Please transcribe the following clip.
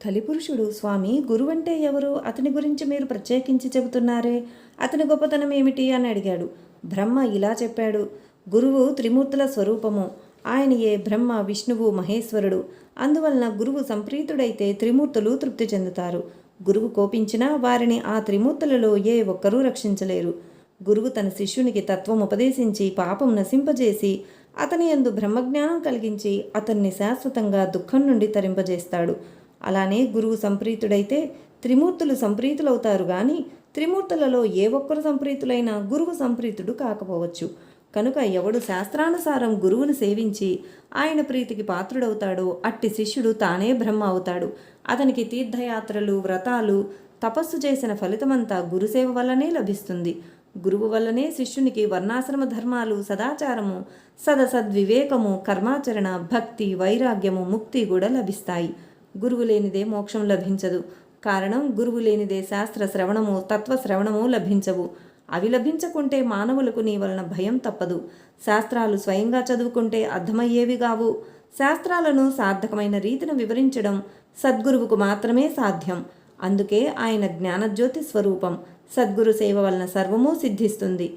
కలిపురుషుడు స్వామి గురువంటే ఎవరు, అతని గురించి మీరు ప్రత్యేకించి చెబుతున్నారే, అతని గొప్పతనం ఏమిటి అని అడిగాడు. బ్రహ్మ ఇలా చెప్పాడు. గురువు త్రిమూర్తుల స్వరూపము. ఆయనయే బ్రహ్మ, విష్ణువు, మహేశ్వరుడు. అందువలన గురువు సంప్రీతుడైతే త్రిమూర్తులు తృప్తి చెందుతారు. గురువు కోపించినా వారిని ఆ త్రిమూర్తులలో ఏ ఒక్కరూ రక్షించలేరు. గురువు తన శిష్యునికి తత్వం ఉపదేశించి పాపం నశింపజేసి అతని యందు బ్రహ్మజ్ఞానం కలిగించి అతన్ని శాశ్వతంగా దుఃఖం నుండి తరింపజేస్తాడు. అలానే గురువు సంప్రీతుడైతే త్రిమూర్తులు సంప్రీతులవుతారు గాని త్రిమూర్తులలో ఏ ఒక్కరు సంప్రీతులైనా గురువు సంప్రీతుడు కాకపోవచ్చు. కనుక ఎవడు శాస్త్రానుసారం గురువును సేవించి ఆయన ప్రీతికి పాత్రుడవుతాడో అట్టి శిష్యుడు తానే బ్రహ్మ అవుతాడు. అతనికి తీర్థయాత్రలు, వ్రతాలు, తపస్సు చేసిన ఫలితమంతా గురుసేవ వల్లనే లభిస్తుంది. గురువు వల్లనే శిష్యునికి వర్ణాశ్రమ ధర్మాలు, సదాచారము, సదసద్వివేకము, కర్మాచరణ, భక్తి, వైరాగ్యము, ముక్తి కూడా లభిస్తాయి. గురువు లేనిదే మోక్షం లభించదు. కారణం గురువు లేనిదే శాస్త్ర శ్రవణము, తత్వశ్రవణము లభించవు. అవి లభించకుంటే మానవులకు నీ వలన భయం తప్పదు. శాస్త్రాలు స్వయంగా చదువుకుంటే అర్థమయ్యేవి కావు. శాస్త్రాలను సార్థకమైన రీతిని వివరించడం సద్గురువుకు మాత్రమే సాధ్యం. అందుకే ఆయన జ్ఞానజ్యోతి స్వరూపం. సద్గురు సేవ వలన సర్వమూ సిద్ధిస్తుంది.